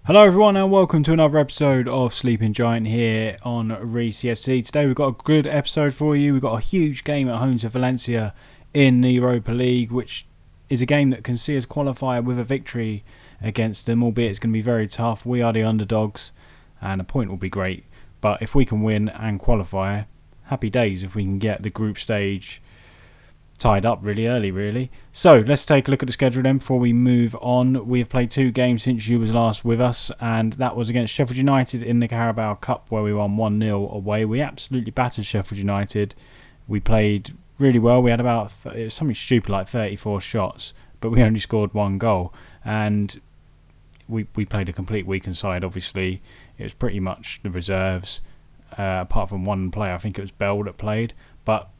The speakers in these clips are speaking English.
Hello everyone and welcome to another episode of Sleeping Giant here on Reesy FC. Today we've got a good episode for you. We've got a huge game at home to Valencia in the Europa League, which is a game that can see us qualify with a victory against them, albeit it's going to be very tough. We are the underdogs and a point will be great, but if we can win and qualify, happy days if we can get the group stage tied up really early. So let's take a look at the schedule then before we move on. We have played 2 games since you was last with us, and that was against Sheffield United in the Carabao Cup where we won 1-0 away. We absolutely battered Sheffield United. We played really well. We had about it was something stupid like 34 shots, but we only scored 1 goal, and we played a complete weakened side. Obviously it was pretty much the reserves, apart from one player. I think it was Bell that played, but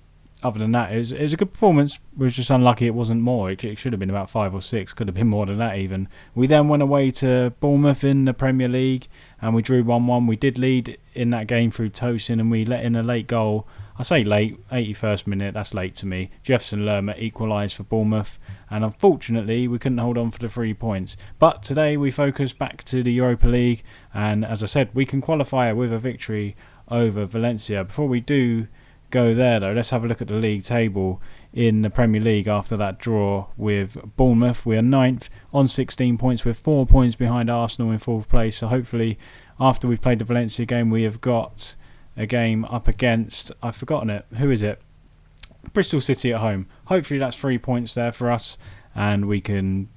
other than that, it was a good performance. We were just unlucky it wasn't more. It should have been about 5 or 6. Could have been more than that even. We then went away to Bournemouth in the Premier League and we drew 1-1. We did lead in that game through Tosin and we let in a late goal. I say late, 81st minute, that's late to me. Jefferson Lerma equalised for Bournemouth, and unfortunately we couldn't hold on for the 3 points. But today we focus back to the Europa League, and as I said, we can qualify with a victory over Valencia. Before we do go there though, let's have a look at the league table in the Premier League after that draw with Bournemouth. We are 9th on 16 points with 4 points behind Arsenal in 4th place. So hopefully after we've played the Valencia game we have got a game up against, I've forgotten it, who is it? Bristol City at home. Hopefully that's 3 points there for us and we can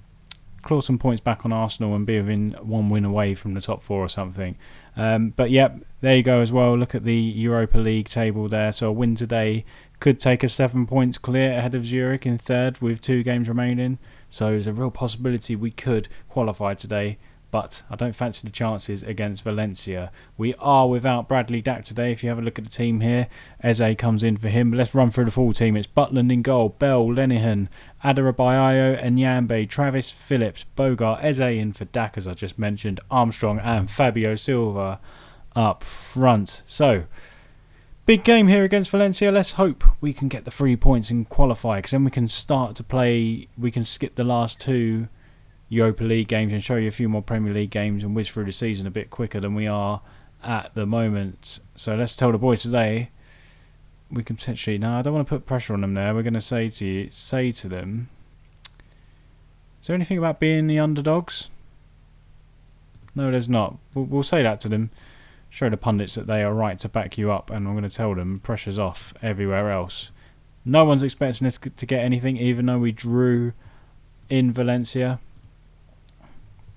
claw some points back on Arsenal and be within 1 win away from the top 4 or something. But yeah, there you go as well. Look at the Europa League table there. So a win today could take us 7 points clear ahead of Zurich in 3rd with 2 games remaining. So there's a real possibility we could qualify today, but I don't fancy the chances against Valencia. We are without Bradley Dack today. If you have a look at the team here, Eze comes in for him. But let's run through the full team. It's Butland in goal, Bell, Lenihan, Adarabayo and Nyambe, Travis, Phillips, Bogart, Eze in for Dack as I just mentioned, Armstrong and Fabio Silva up front. So big game here against Valencia. Let's hope we can get the 3 points and qualify, because then we can start to play. We can skip the last 2 Europa League games and show you a few more Premier League games and whiz through the season a bit quicker than we are at the moment. So let's tell the boys today we can potentially, no, I don't want to put pressure on them there. We're going to say to them, is there anything about being the underdogs? No, there's not. We'll say that to them, show the pundits that they are right to back you up, and I'm going to tell them pressure's off everywhere else. No one's expecting us to get anything, even though we drew in Valencia.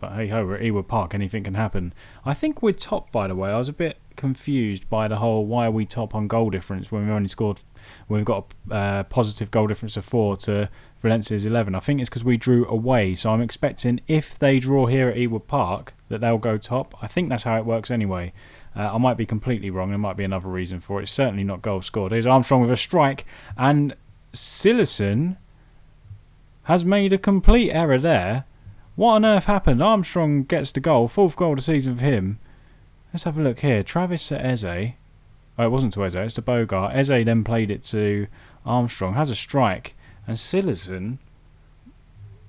But hey ho, we're at Ewood Park, anything can happen. I think we're top, by the way. I was a bit confused by the whole why are we top on goal difference when we've only scored, when we've got a positive goal difference of 4 to Valencia's 11. I think it's because we drew away, so I'm expecting if they draw here at Ewood Park that they'll go top. I think that's how it works anyway. I might be completely wrong. There might be another reason for it. It's certainly not goals scored. Here's Armstrong with a strike, and Sillison has made a complete error there. What on earth happened? Armstrong gets the goal, 4th goal of the season for him. Let's have a look here. Travis to Eze. Oh, it wasn't to Eze, it's to Bogart. Eze then played it to Armstrong. Has a strike. And Sillison,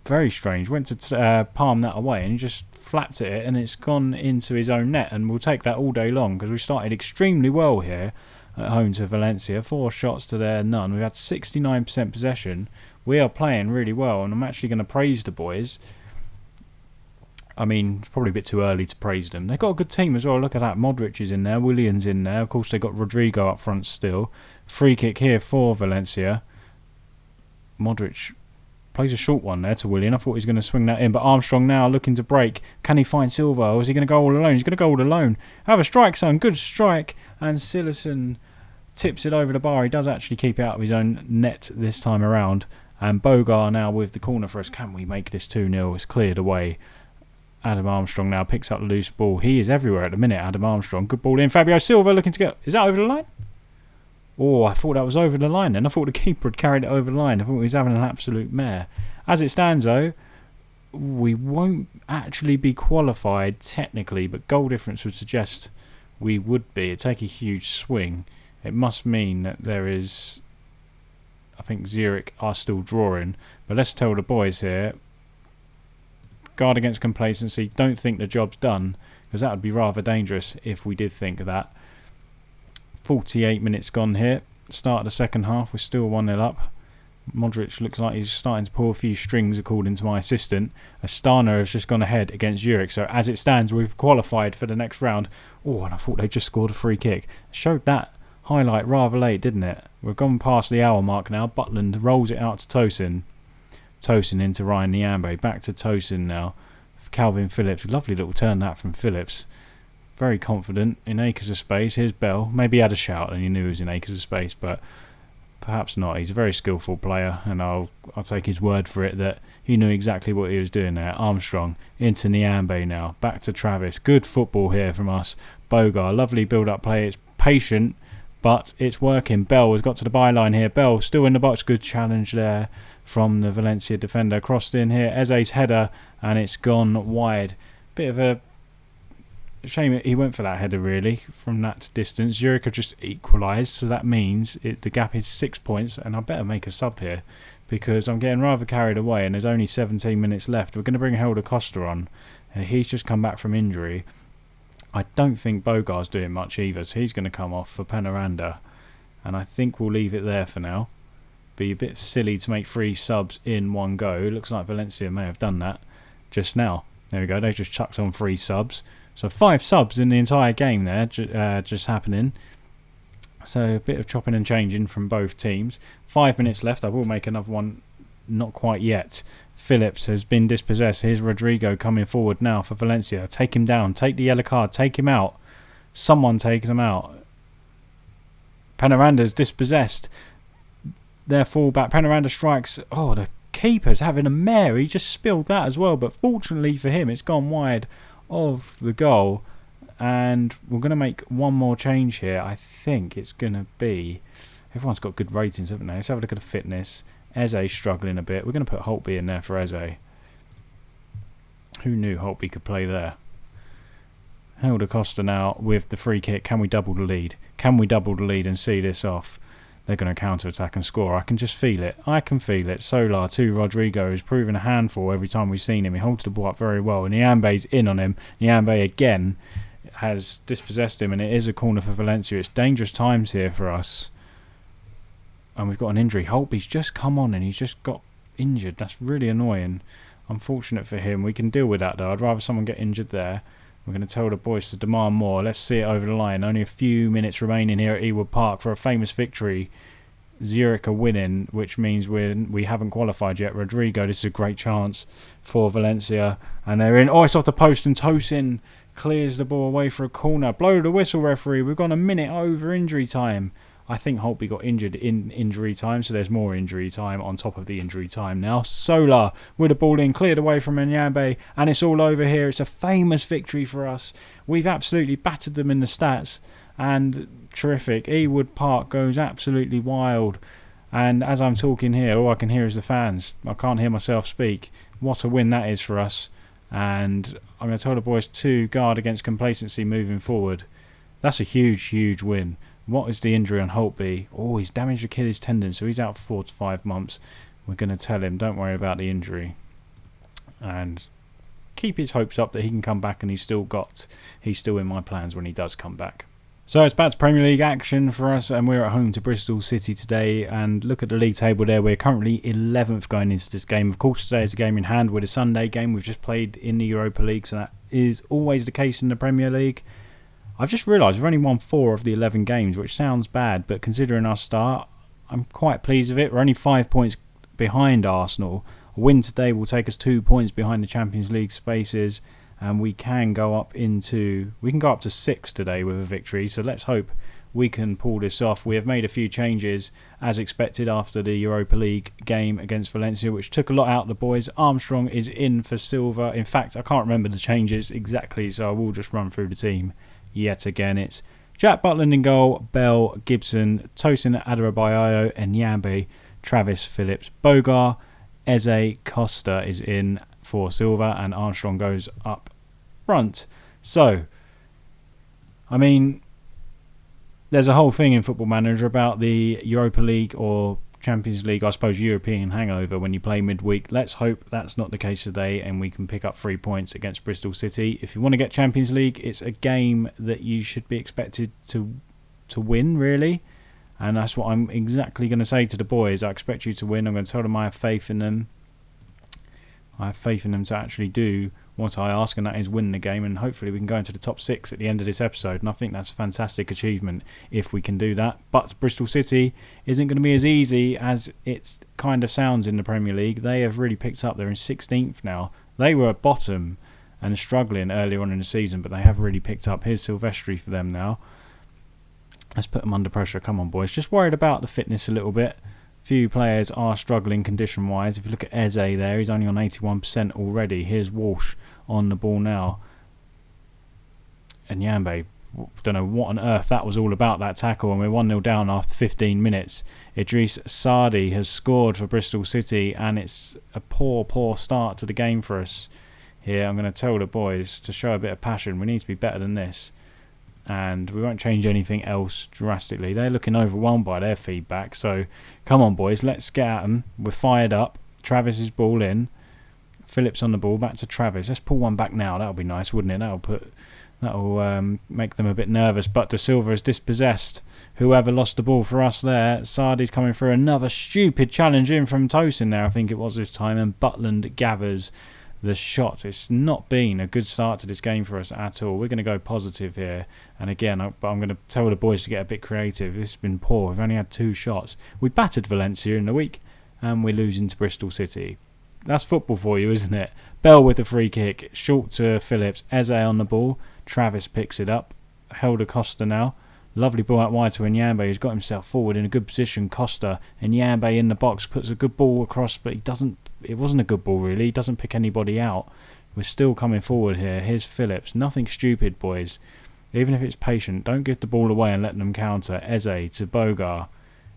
very strange, went to palm that away and he just flapped at it and it's gone into his own net. And we'll take that all day long because we started extremely well here at home to Valencia. 4 shots to their none. We've had 69% possession. We are playing really well and I'm actually going to praise the boys. I mean, it's probably a bit too early to praise them. They've got a good team as well. Look at that. Modric is in there. Willian's in there. Of course, they've got Rodrigo up front still. Free kick here for Valencia. Modric plays a short one there to Willian. I thought he was going to swing that in. But Armstrong now looking to break. Can he find Silva? Or is he going to go all alone? He's going to go all alone. Have a strike, son. Good strike. And Sillison tips it over the bar. He does actually keep it out of his own net this time around. And Bogart now with the corner for us. Can we make this 2-0? It's cleared away. Adam Armstrong now picks up the loose ball. He is everywhere at the minute, Adam Armstrong. Good ball in. Fabio Silva looking to go. Is that over the line? Oh, I thought that was over the line then. I thought the keeper had carried it over the line. I thought he was having an absolute mare. As it stands though, we won't actually be qualified technically, but goal difference would suggest we would be. It'd take a huge swing. It must mean that there is, I think Zurich are still drawing. But let's tell the boys here, guard against complacency. Don't think the job's done, because that would be rather dangerous if we did think of that. 48 minutes gone here. Start of the second half. We're still 1-0 up. Modric looks like he's starting to pull a few strings, according to my assistant. Astana has just gone ahead against Zurich. So as it stands, we've qualified for the next round. Oh, and I thought they just scored a free kick. Showed that highlight rather late, didn't it? We've gone past the hour mark now. Butland rolls it out to Tosin. Tosin into Ryan Nyambe. Back to Tosin now. Calvin Phillips. Lovely little turn that from Phillips. Very confident in acres of space. Here's Bell. Maybe he had a shout and he knew he was in acres of space, but perhaps not. He's a very skillful player, and I'll take his word for it that he knew exactly what he was doing there. Armstrong into Nyambe now. Back to Travis. Good football here from us. Bogar. Lovely build-up play. It's patient, but it's working. Bell has got to the byline here. Bell still in the box. Good challenge there from the Valencia defender. Crossed in here. Eze's header, and it's gone wide. Bit of a shame he went for that header, really, from that distance. Zurich have just equalised, so that means the gap is 6 points, and I better make a sub here because I'm getting rather carried away and there's only 17 minutes left. We're going to bring Helder Costa on. He's just come back from injury. I don't think Bogar's doing much either, so he's going to come off for Penaranda, and I think we'll leave it there for now. Be a bit silly to make 3 subs in one go. It looks like Valencia may have done that just now. There we go, they just chucked on 3 subs. So 5 subs in the entire game there, just happening. So a bit of chopping and changing from both teams. 5 minutes left. I will make another one. Not quite yet. Phillips has been dispossessed. Here's Rodrigo coming forward now for Valencia. Take him down. Take the yellow card. Take him out. Someone take him out. Penaranda's dispossessed. Their fullback. Penaranda strikes. Oh, the keeper's having a mare. He just spilled that as well. But fortunately for him, it's gone wide of the goal, and we're going to make one more change here. I think it's going to be, everyone's got good ratings, haven't they? Let's have a look at the fitness. Eze struggling a bit. We're going to put Holtby in there for Eze. Who knew Holtby could play there? Helder Costa now with the free kick. Can we double the lead? Can we double the lead and see this off? They're going to counter-attack and score. I can just feel it. I can feel it. Solar to Rodrigo, who's proven a handful every time we've seen him. He holds the ball up very well. And Nyambe's in on him. Nyambe again has dispossessed him, and it is a corner for Valencia. It's dangerous times here for us. And we've got an injury. Holtby's just come on and he's just got injured. That's really annoying. Unfortunate for him. We can deal with that, though. I'd rather someone get injured there. We're going to tell the boys to demand more. Let's see it over the line. Only a few minutes remaining here at Ewood Park for a famous victory. Zurich are winning, which means we haven't qualified yet. Rodrigo, this is a great chance for Valencia. And they're in. Oh, it's off the post, and Tosin clears the ball away for a corner. Blow the whistle, referee. We've gone a minute over injury time. I think Holtby got injured in injury time, so there's more injury time on top of the injury time now. Solar with the ball in, cleared away from Nyambe, and it's all over here. It's a famous victory for us. We've absolutely battered them in the stats, and terrific. Ewood Park goes absolutely wild, and as I'm talking here, all I can hear is the fans. I can't hear myself speak. What a win that is for us, and I'm going to tell the boys to guard against complacency moving forward. That's a huge, huge win. What is the injury on Holtby? Oh, he's damaged Achilles tendon, so he's out for 4 to 5 months. We're going to tell him, don't worry about the injury. And keep his hopes up that he can come back, and he's still in my plans when he does come back. So it's back to Premier League action for us, and we're at home to Bristol City today. And look at the league table there. We're currently 11th going into this game. Of course, today is a game in hand with a Sunday game. We've just played in the Europa League, so that is always the case in the Premier League. I've just realised we've only won 4 of the 11 games, which sounds bad, but considering our start, I'm quite pleased with it. We're only 5 points behind Arsenal. A win today will take us 2 points behind the Champions League spaces, and we can go up to 6 today with a victory. So let's hope we can pull this off. We have made a few changes as expected after the Europa League game against Valencia, which took a lot out of the boys. Armstrong is in for Silva. In fact, I can't remember the changes exactly, so I will just run through the team. Yet again, it's Jack Butland in goal, Bell, Gibson, Tosin Adarabioyo, and Nyambe, Travis, Phillips, Bogar, Eze, Costa is in for Silva, and Armstrong goes up front. So, I mean, there's a whole thing in Football Manager about the Europa League or Champions League, I suppose, European hangover when you play midweek. Let's hope that's not the case today and we can pick up 3 points against Bristol City. If you want to get Champions League, it's a game that you should be expected to win, really. And that's what I'm exactly going to say to the boys. I expect you to win. I'm going to tell them I have faith in them. I have faith in them to actually do what I ask, and that is win the game, and hopefully we can go into the top 6 at the end of this episode, and I think that's a fantastic achievement if we can do that. But Bristol City isn't going to be as easy as it kind of sounds in the Premier League. They have really picked up. They're in 16th now. They were at bottom and struggling earlier on in the season, but they have really picked up. Here's Silvestri for them now. Let's put them under pressure. Come on, boys. Just worried about the fitness a little bit. Few players are struggling condition-wise. If you look at Eze there, he's only on 81% already. Here's Walsh on the ball now. And Yambe, don't know what on earth that was all about, that tackle. And we're 1-0 down after 15 minutes. Idris Sardi has scored for Bristol City, and it's a poor start to the game for us here. I'm going to tell the boys to show a bit of passion. We need to be better than this. And we won't change anything else drastically. They're looking overwhelmed by their feedback. So, come on, boys, let's get at them. We're fired up. Travis's ball in. Phillips on the ball. Back to Travis. Let's pull one back now. That'll be nice, wouldn't it? That'll make them a bit nervous. But De Silva is dispossessed. Whoever lost the ball for us there. Sardi's coming through. Another stupid challenge in from Tosin there, I think it was this time. And Butland gathers the shot. It's not been a good start to this game for us at all. We're going to go positive here, and again, I'm going to tell the boys to get a bit creative. This has been poor. We've only had 2 shots. We battered Valencia in the week, and we're losing to Bristol City. That's football for you, isn't it? Bell with the free kick, short to Phillips. Eze on the ball. Travis picks it up. Helder Costa now. Lovely ball out wide to Nyambe, who's got himself forward in a good position. Costa and Nyambe in the box, puts a good ball across, but it wasn't a good ball really. He doesn't pick anybody out. We're still coming forward here. Here's Phillips. Nothing stupid, boys. Even if it's patient, don't give the ball away and let them counter. Eze to Bogar.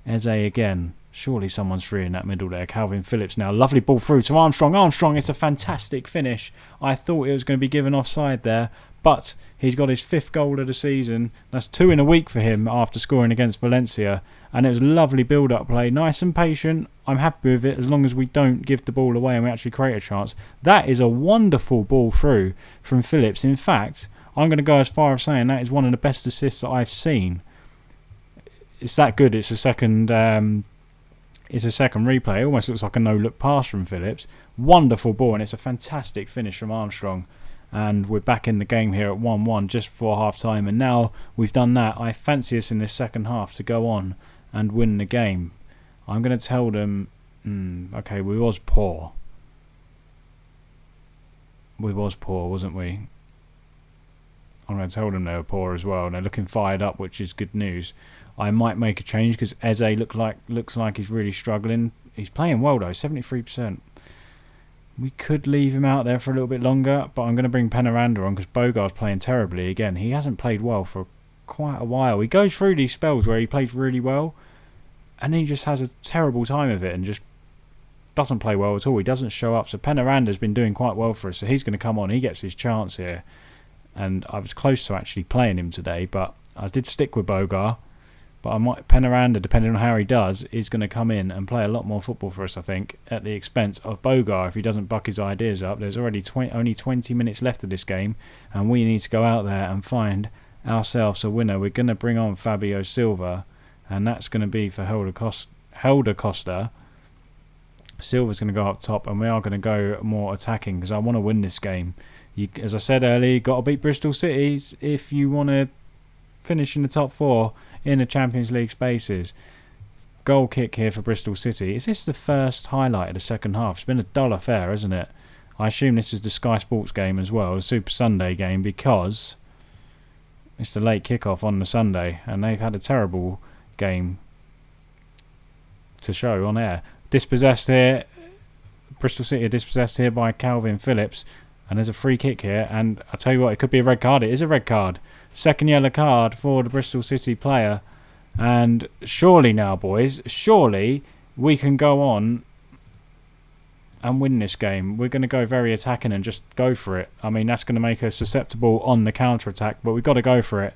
Eze again. Surely someone's free in that middle there. Calvin Phillips now. Lovely ball through to Armstrong. Armstrong, it's a fantastic finish. I thought it was going to be given offside there, but he's got his 5th goal of the season. That's 2 in a week for him after scoring against Valencia. And it was a lovely build-up play. Nice and patient. I'm happy with it as long as we don't give the ball away and we actually create a chance. That is a wonderful ball through from Phillips. In fact, I'm going to go as far as saying that is one of the best assists that I've seen. It's that good. It's a second replay. It almost looks like a no-look pass from Phillips. Wonderful ball, and it's a fantastic finish from Armstrong. And we're back in the game here at 1-1 just before half-time. And now we've done that, I fancy us in this second half to go on and win the game. I'm going to tell them, okay, we was poor. We was poor, wasn't we? I'm going to tell them they were poor as well. They're looking fired up, which is good news. I might make a change because Eze looks like he's really struggling. He's playing well though, 73%. We could leave him out there for a little bit longer, but I'm going to bring Penaranda on because Bogar's playing terribly again. He hasn't played well for quite a while. He goes through these spells where he plays really well, and then he just has a terrible time of it and just doesn't play well at all. He doesn't show up. So Penaranda's been doing quite well for us, so he's going to come on. He gets his chance here. And I was close to actually playing him today, but I did stick with Bogar. But Penaranda, depending on how he does, is going to come in and play a lot more football for us, I think, at the expense of Bogar if he doesn't buck his ideas up. There's already only 20 minutes left of this game, and we need to go out there and find ourselves a winner. We're going to bring on Fabio Silva, and that's going to be for Helder Costa. Silva's going to go up top, and we are going to go more attacking because I want to win this game. As I said earlier, you've got to beat Bristol City if you want to finish in the top 4 in the Champions League spaces. Goal kick here for Bristol City. Is this the first highlight of the second half? It's been a dull affair, hasn't it? I assume this is the Sky Sports game as well, the Super Sunday game, because it's the late kickoff on the Sunday and they've had a terrible game to show on air. Dispossessed here. Bristol City are dispossessed here by Calvin Phillips. And there's a free kick here, and I tell you what, it could be a red card. It is a red card. Second yellow card for the Bristol City player. And surely now, boys, surely we can go on and win this game. We're going to go very attacking and just go for it. I mean, that's going to make us susceptible on the counter-attack, but we've got to go for it.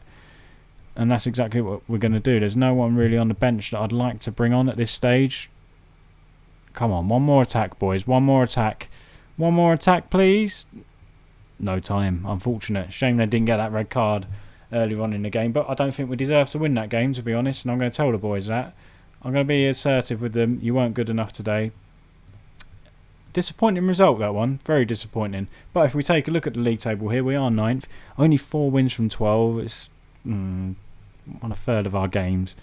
And that's exactly what we're going to do. There's no one really on the bench that I'd like to bring on at this stage. Come on, one more attack, boys. One more attack. One more attack, please. No time. Unfortunate. Shame they didn't get that red card earlier on in the game. But I don't think we deserve to win that game, to be honest. And I'm going to tell the boys that. I'm going to be assertive with them. You weren't good enough today. Disappointing result, that one. Very disappointing. But if we take a look at the league table here, we are 9th. Only 4 wins from 12. It's 1/3 of our games.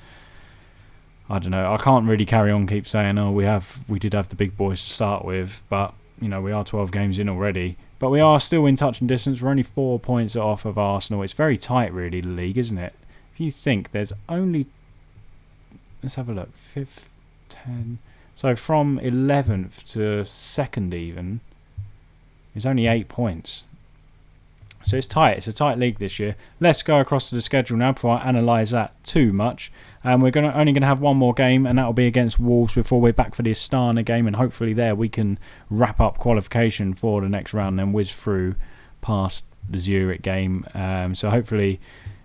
I don't know. I can't really carry on keep saying, oh, we did have the big boys to start with, but you know, we are 12 games in already. But we are still in touch and distance. We're only 4 points off of Arsenal. It's very tight, really, the league, isn't it? If you think there's only, let's have a look, 5th, 10. So from 11th to 2nd even, there's only 8 points. So it's tight. It's a tight league this year. Let's go across to the schedule now before I analyse that too much. And we're only going to have one more game, and that will be against Wolves before we're back for the Astana game. And hopefully there we can wrap up qualification for the next round and then whiz through past the Zurich game. So hopefully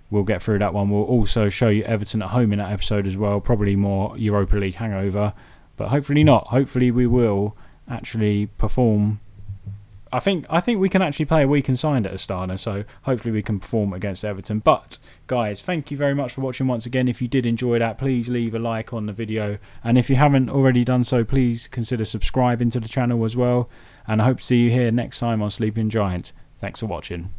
we'll get through that one. We'll also show you Everton at home in that episode as well. Probably more Europa League hangover, but hopefully not. Hopefully we will actually perform. I think we can actually play a weekend side at Astana, so hopefully we can perform against Everton. But guys, thank you very much for watching once again. If you did enjoy that, please leave a like on the video, and if you haven't already done so, please consider subscribing to the channel as well. And I hope to see you here next time on Sleeping Giant. Thanks for watching.